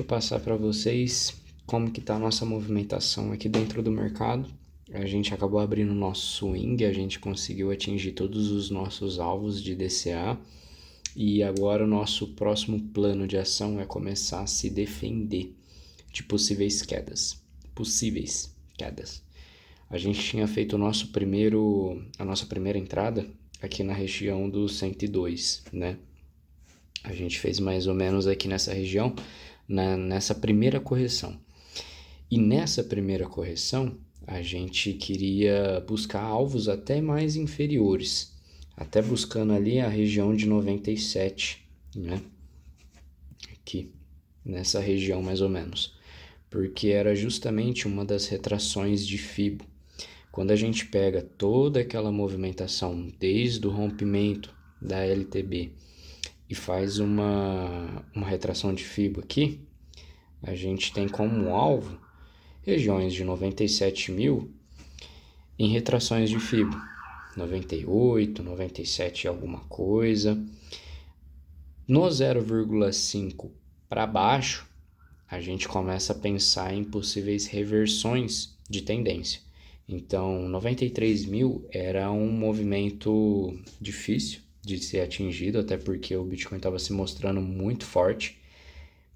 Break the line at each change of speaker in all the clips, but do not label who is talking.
Vou passar para vocês como que está a nossa movimentação aqui dentro do mercado. A gente acabou abrindo o nosso swing, a gente conseguiu atingir todos os nossos alvos de DCA e agora o nosso próximo plano de ação é começar a se defender de possíveis quedas. A gente tinha feito a nossa primeira entrada aqui na região do 102, né? A gente fez mais ou menos aqui nessa região, nessa primeira correção. E nessa primeira correção, a gente queria buscar alvos até mais inferiores, até buscando ali a região de 97, né? Aqui, nessa região mais ou menos. Porque era justamente uma das retrações de Fibo. Quando a gente pega toda aquela movimentação desde o rompimento da LTB e faz uma retração de Fibo aqui, a gente tem como alvo regiões de 97 mil em retrações de Fibo, 98, 97 alguma coisa. No 0,5 para baixo, a gente começa a pensar em possíveis reversões de tendência. Então, 93 mil era um movimento difícil de ser atingido, até porque o Bitcoin estava se mostrando muito forte.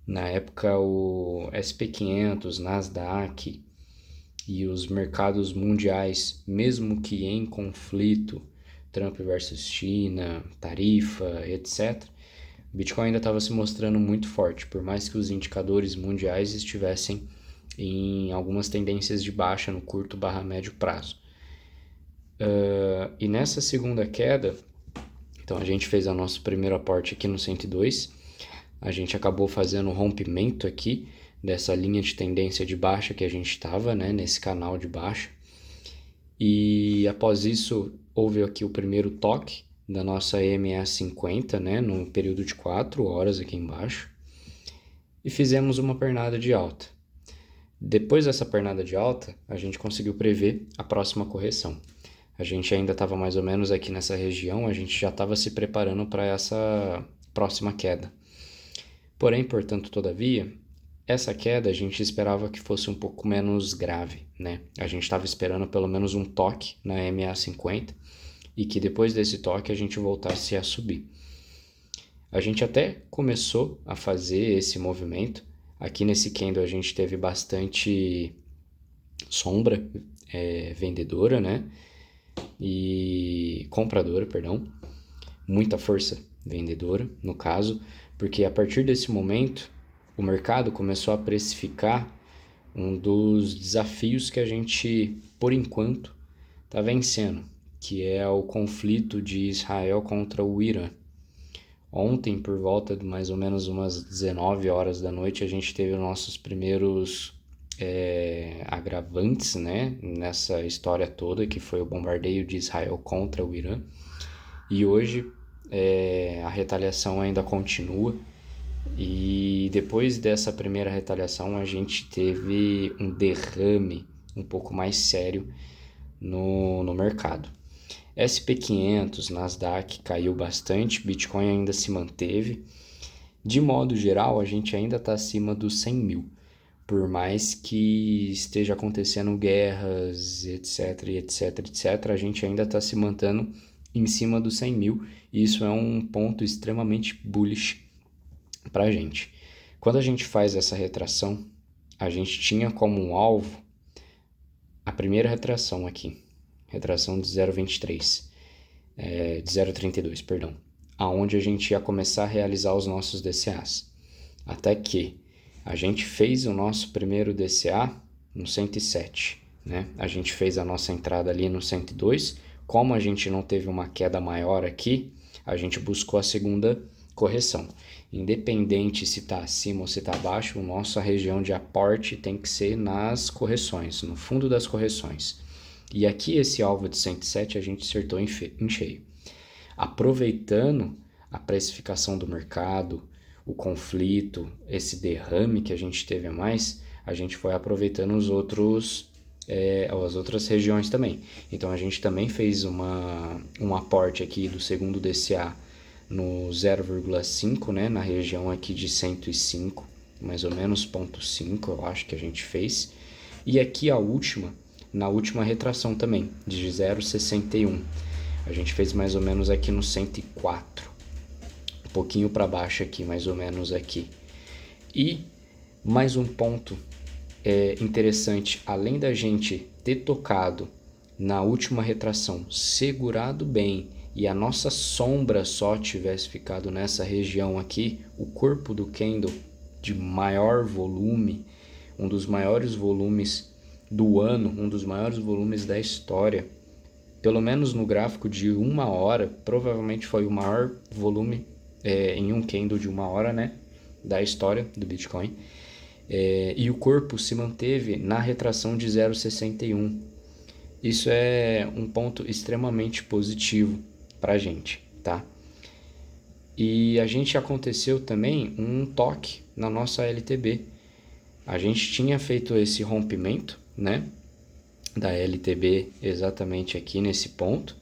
Na época, o SP500, Nasdaq e os mercados mundiais, mesmo que em conflito, Trump versus China, tarifa, etc., o Bitcoin ainda estava se mostrando muito forte, por mais que os indicadores mundiais estivessem em algumas tendências de baixa no curto barra médio prazo. E nessa segunda queda, então a gente fez o nosso primeiro aporte aqui no 102, a gente acabou fazendo um rompimento aqui dessa linha de tendência de baixa que a gente estava, né, nesse canal de baixa. E após isso, houve aqui o primeiro toque da nossa EMA50, né, num período de 4 horas aqui embaixo. E fizemos uma pernada de alta. Depois dessa pernada de alta, a gente conseguiu prever a próxima correção. A gente ainda estava mais ou menos aqui nessa região, a gente já estava se preparando para essa próxima queda. Porém, portanto, todavia, essa queda a gente esperava que fosse um pouco menos grave, né? A gente estava esperando pelo menos um toque na MA50 e que depois desse toque a gente voltasse a subir. A gente até começou a fazer esse movimento. Aqui nesse candle a gente teve bastante sombra vendedora, né? E compradora, perdão. Muita força vendedora, no caso, porque a partir desse momento o mercado começou a precificar um dos desafios que a gente, por enquanto, está vencendo, que é o conflito de Israel contra o Irã. Ontem, por volta de mais ou menos umas 19 horas da noite, a gente teve os nossos primeiros agravantes, né, nessa história toda, que foi o bombardeio de Israel contra o Irã. E hoje a retaliação ainda continua. E depois dessa primeira retaliação, a gente teve um derrame um pouco mais sério no mercado. SP500, Nasdaq caiu bastante, Bitcoin ainda se manteve. De modo geral, a gente ainda está acima dos 100 mil, por mais que esteja acontecendo guerras, etc, etc, etc, a gente ainda está se mantendo em cima dos 100 mil, e isso é um ponto extremamente bullish para a gente. Quando a gente faz essa retração, a gente tinha como um alvo a primeira retração aqui, retração de 0,23, de 0,32, perdão, aonde a gente ia começar a realizar os nossos DCAs. Até que a gente fez o nosso primeiro DCA no 107, né? A gente fez a nossa entrada ali no 102. Como a gente não teve uma queda maior aqui, a gente buscou a segunda correção. Independente se está acima ou se está abaixo, nossa região de aporte tem que ser nas correções, no fundo das correções. E aqui esse alvo de 107 a gente acertou em cheio. Aproveitando a precificação do mercado, o conflito, esse derrame que a gente teve a mais, a gente foi aproveitando as outras regiões também. Então a gente também fez um aporte aqui do segundo DCA no 0,5, né, na região aqui de 105, mais ou menos 0,5 eu acho que a gente fez. E aqui na última retração também, de 0,61. A gente fez mais ou menos aqui no 104. Um pouquinho para baixo aqui, mais ou menos aqui. E mais um ponto interessante, além da gente ter tocado na última retração, segurado bem, e a nossa sombra só tivesse ficado nessa região aqui, o corpo do candle de maior volume, um dos maiores volumes do ano, um dos maiores volumes da história, pelo menos no gráfico de 1 hora, provavelmente foi o maior volume em um candle de 1 hora, né, da história do Bitcoin. E o corpo se manteve na retração de 0,61. Isso é um ponto extremamente positivo para a gente, tá? E a gente aconteceu também um toque na nossa LTB. A gente tinha feito esse rompimento, né, da LTB exatamente aqui nesse ponto.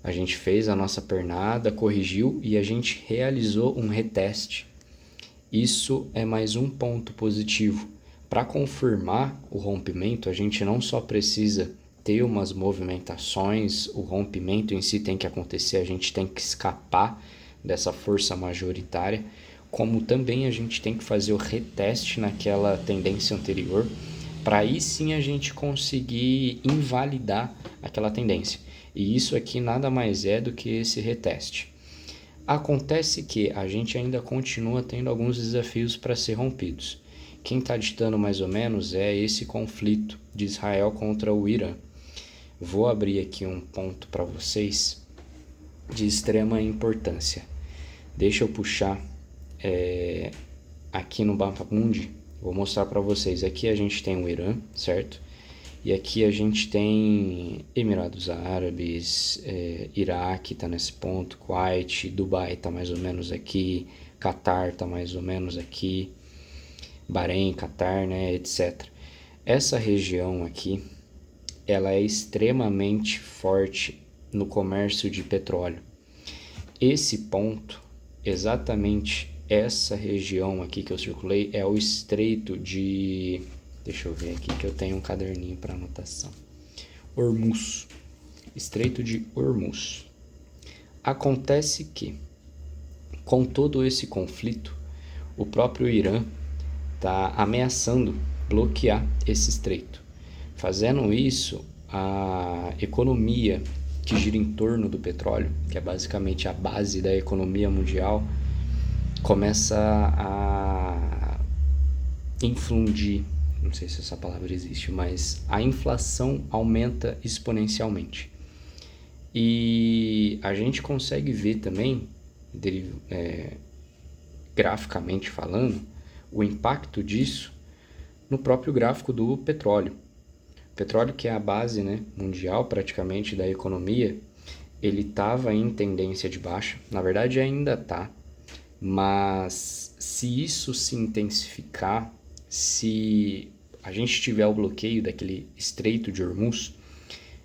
A gente fez a nossa pernada, corrigiu e a gente realizou um reteste. Isso é mais um ponto positivo. Para confirmar o rompimento, a gente não só precisa ter umas movimentações, o rompimento em si tem que acontecer, a gente tem que escapar dessa força majoritária, como também a gente tem que fazer o reteste naquela tendência anterior, para aí sim a gente conseguir invalidar aquela tendência. E isso aqui nada mais é do que esse reteste. Acontece que a gente ainda continua tendo alguns desafios para ser rompidos. Quem está ditando mais ou menos é esse conflito de Israel contra o Irã. Vou abrir aqui um ponto para vocês de extrema importância. Deixa eu puxar aqui no Mapa Mundi, vou mostrar para vocês. Aqui a gente tem o Irã, certo? E aqui a gente tem Emirados Árabes, Iraque está nesse ponto, Kuwait, Dubai está mais ou menos aqui, Catar está mais ou menos aqui, Bahrein, Catar, né, etc. Essa região aqui, ela é extremamente forte no comércio de petróleo. Esse ponto, exatamente essa região aqui que eu circulei, é o Estreito de... Deixa eu ver aqui que eu tenho um caderninho para anotação. Hormuz. Estreito de Hormuz. Acontece que, com todo esse conflito, o próprio Irã está ameaçando bloquear esse estreito. Fazendo isso, a economia que gira em torno do petróleo, que é basicamente a base da economia mundial, começa a infundir, não sei se essa palavra existe, mas a inflação aumenta exponencialmente. E a gente consegue ver também, graficamente falando, o impacto disso no próprio gráfico do petróleo. O petróleo, que é a base, né, mundial praticamente da economia, ele estava em tendência de baixa, na verdade ainda está, mas se isso se intensificar, se a gente tiver o bloqueio daquele Estreito de Hormuz,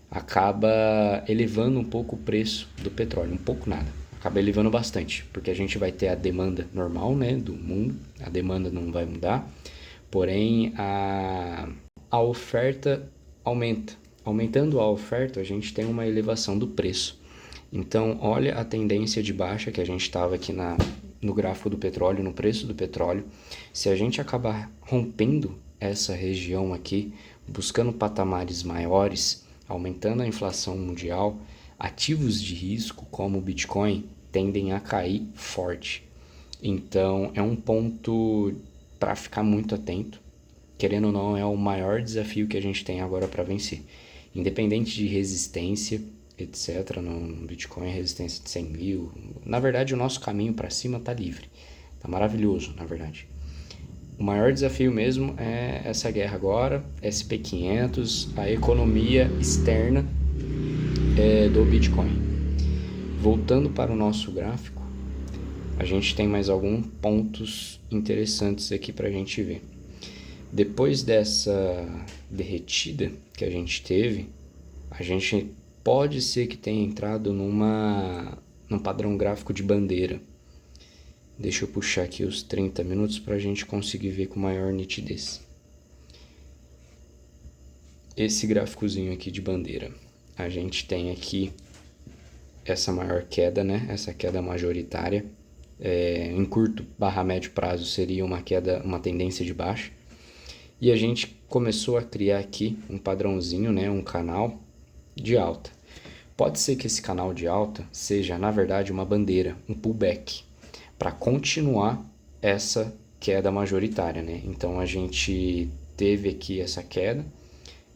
acaba elevando um pouco o preço do petróleo, um pouco nada, acaba elevando bastante, porque a gente vai ter a demanda normal, né, do mundo, a demanda não vai mudar, porém a oferta aumenta. Aumentando a oferta, a gente tem uma elevação do preço. Então, olha a tendência de baixa que a gente estava aqui no gráfico do petróleo, no preço do petróleo. Se a gente acabar rompendo essa região aqui, buscando patamares maiores, aumentando a inflação mundial, ativos de risco como o Bitcoin tendem a cair forte. Então, é um ponto para ficar muito atento. Querendo ou não, é o maior desafio que a gente tem agora para vencer. Independente de resistência, etc. No Bitcoin, resistência de 100 mil. Na verdade, o nosso caminho para cima está livre. Está maravilhoso, na verdade. O maior desafio mesmo é essa guerra agora, SP500, a economia externa do Bitcoin. Voltando para o nosso gráfico, a gente tem mais alguns pontos interessantes aqui para a gente ver. Depois dessa derretida que a gente teve, a gente pode ser que tenha entrado num padrão gráfico de bandeira. Deixa eu puxar aqui os 30 minutos para a gente conseguir ver com maior nitidez. Esse gráficozinho aqui de bandeira. A gente tem aqui essa maior queda, né? Essa queda majoritária. Em curto barra médio prazo seria uma queda, uma tendência de baixa. E a gente começou a criar aqui um padrãozinho, né? Um canal de alta. Pode ser que esse canal de alta seja, na verdade, uma bandeira, um pullback, para continuar essa queda majoritária, né? Então a gente teve aqui essa queda,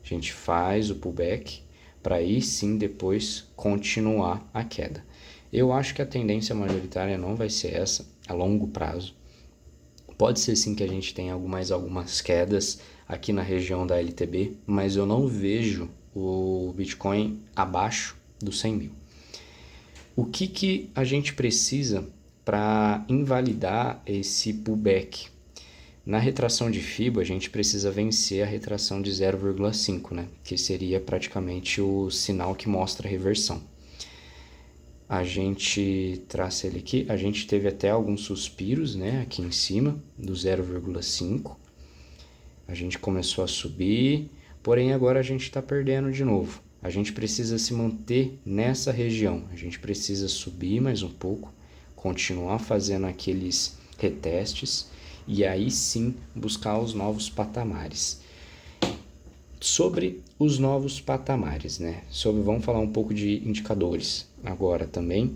a gente faz o pullback para aí sim depois continuar a queda. Eu acho que a tendência majoritária não vai ser essa a longo prazo. Pode ser sim que a gente tenha algumas quedas aqui na região da LTB, mas eu não vejo o Bitcoin abaixo dos 100 mil. O que a gente precisa para invalidar esse pullback? Na retração de FIBO, a gente precisa vencer a retração de 0,5, né? Que seria praticamente o sinal que mostra a reversão. A gente traça ele aqui, a gente teve até alguns suspiros, né? Aqui em cima do 0,5. A gente começou a subir, porém agora a gente está perdendo de novo. A gente precisa se manter nessa região, a gente precisa subir mais um pouco, continuar fazendo aqueles retestes e aí sim buscar os novos patamares. Sobre os novos patamares, né? Vamos falar um pouco de indicadores agora também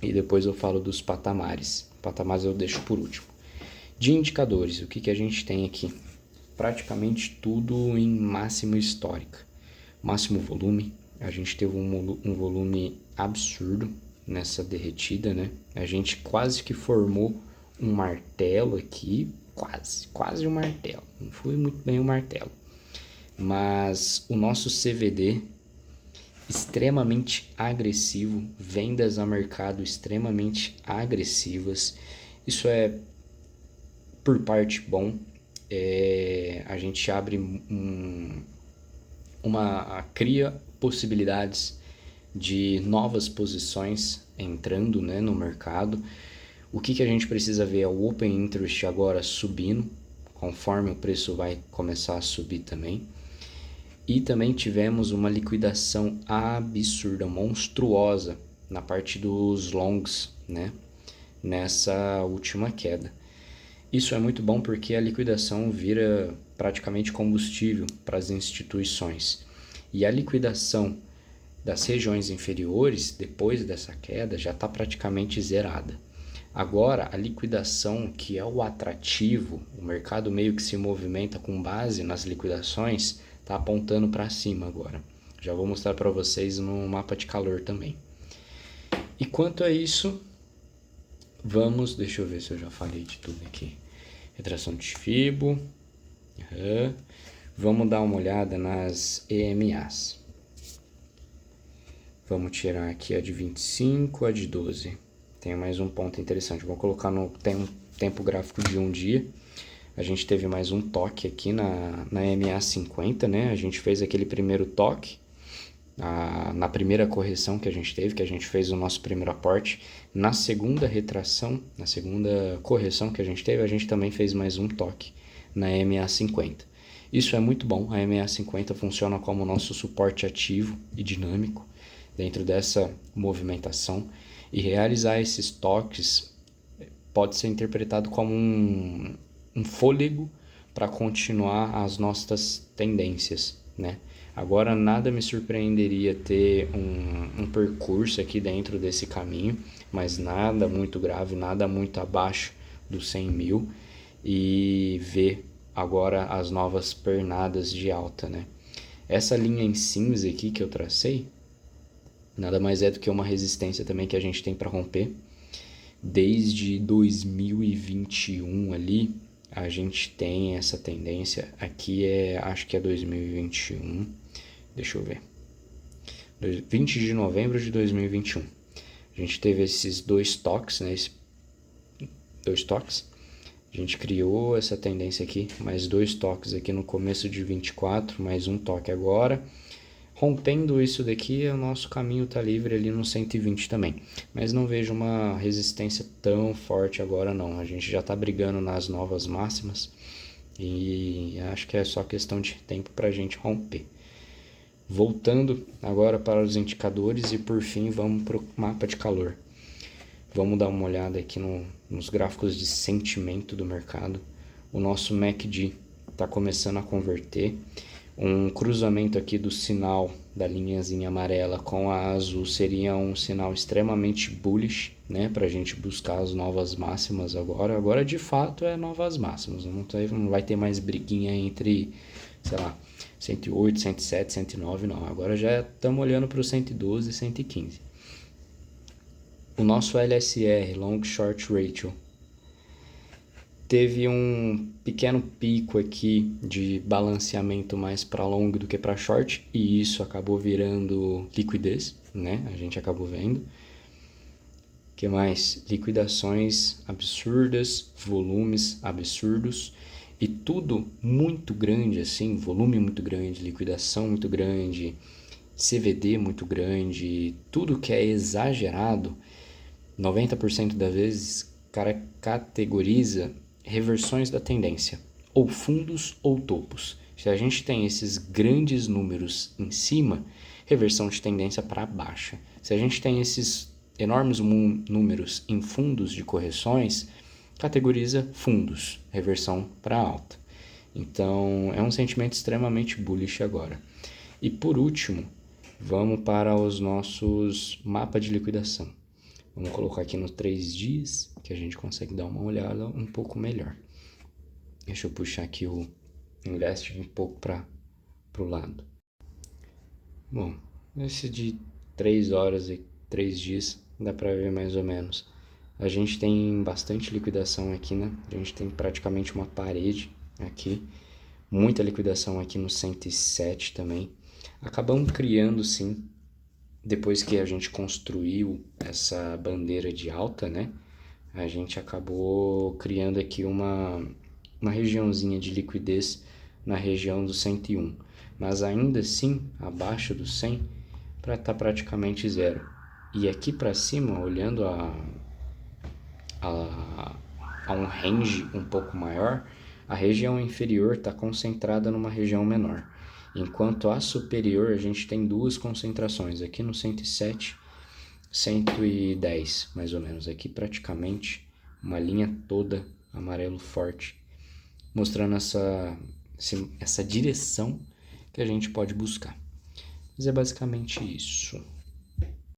e depois eu falo dos patamares. Patamares eu deixo por último. De indicadores, o que a gente tem aqui? Praticamente tudo em máximo histórico. Máximo volume, a gente teve um volume absurdo nessa derretida, né? A gente quase que formou um martelo aqui, quase um martelo. Não foi muito bem um martelo. Mas o nosso CVD extremamente agressivo, vendas a mercado extremamente agressivas. Isso é por parte bom. A gente abre cria possibilidades de novas posições entrando, né, no mercado. O que a gente precisa ver é o Open Interest agora subindo, conforme o preço vai começar a subir também. E também tivemos uma liquidação absurda, monstruosa na parte dos longs, né, nessa última queda. Isso é muito bom porque a liquidação vira praticamente combustível para as instituições. E a liquidação das regiões inferiores, depois dessa queda, já está praticamente zerada. Agora, a liquidação, que é o atrativo, o mercado meio que se movimenta com base nas liquidações, está apontando para cima agora. Já vou mostrar para vocês no mapa de calor também. E quanto a isso, deixa eu ver se eu já falei de tudo aqui. Retração de FIBO. Vamos dar uma olhada nas EMAs. Vamos tirar aqui a de 25, a de 12. Tem mais um ponto interessante. Vou colocar tem um tempo gráfico de um dia. A gente teve mais um toque aqui na EMA 50, né? A gente fez aquele primeiro toque. Na primeira correção que a gente teve, que a gente fez o nosso primeiro aporte. Na segunda retração, na segunda correção que a gente teve, a gente também fez mais um toque na EMA 50. Isso é muito bom, a EMA 50 funciona como nosso suporte ativo e dinâmico dentro dessa movimentação, e realizar esses toques pode ser interpretado como um fôlego para continuar as nossas tendências, né? Agora nada me surpreenderia ter um percurso aqui dentro desse caminho, mas nada muito grave, nada muito abaixo dos 100 mil, e ver agora as novas pernadas de alta, né? Essa linha em cinza aqui que eu tracei, nada mais é do que uma resistência também que a gente tem para romper. Desde 2021 ali, a gente tem essa tendência. Aqui acho que é 2021. Deixa eu ver. 20 de novembro de 2021. A gente teve esses dois toques, né? Dois toques. A gente criou essa tendência aqui, mais dois toques aqui no começo de 24, mais um toque agora. Rompendo isso daqui, o nosso caminho está livre ali no 120 também. Mas não vejo uma resistência tão forte agora não. A gente já está brigando nas novas máximas e acho que é só questão de tempo para a gente romper. Voltando agora para os indicadores e por fim vamos para o mapa de calor. Vamos dar uma olhada aqui nos gráficos de sentimento do mercado. O nosso MACD está começando a converter. Um cruzamento aqui do sinal da linhazinha amarela com a azul seria um sinal extremamente bullish, né? Para a gente buscar as novas máximas agora. Agora de fato é novas máximas. Não vai ter mais briguinha entre, sei lá, 108, 107, 109, não. Agora já estamos olhando para o 112 e 115. O nosso LSR, Long Short Ratio, teve um pequeno pico aqui de balanceamento mais para long do que para short e isso acabou virando liquidez, né? A gente acabou vendo. Que mais? Liquidações absurdas, volumes absurdos e tudo muito grande assim, volume muito grande, liquidação muito grande, CVD muito grande, tudo que é exagerado. 90% das vezes categoriza reversões da tendência, ou fundos ou topos. Se a gente tem esses grandes números em cima, reversão de tendência para baixa. Se a gente tem esses enormes números em fundos de correções, categoriza fundos, reversão para alta. Então é um sentimento extremamente bullish agora. E por último, vamos para os nossos mapas de liquidação. Vamos colocar aqui nos 3 dias, que a gente consegue dar uma olhada um pouco melhor. Deixa eu puxar aqui o Invest um pouco para o lado. Bom, esse de 3 horas e 3 dias dá para ver mais ou menos. A gente tem bastante liquidação aqui, né? A gente tem praticamente uma parede aqui. Muita liquidação aqui no 107 também. Acabamos criando, sim, depois que a gente construiu essa bandeira de alta, né? A gente acabou criando aqui uma regiãozinha de liquidez na região do 101. Mas ainda assim, abaixo do 100, para estar praticamente zero. E aqui para cima, olhando a um range um pouco maior, a região inferior está concentrada numa região menor. Enquanto a superior, a gente tem duas concentrações, aqui no 107, 110, mais ou menos. Aqui praticamente uma linha toda amarelo forte, mostrando essa direção que a gente pode buscar. Mas é basicamente isso.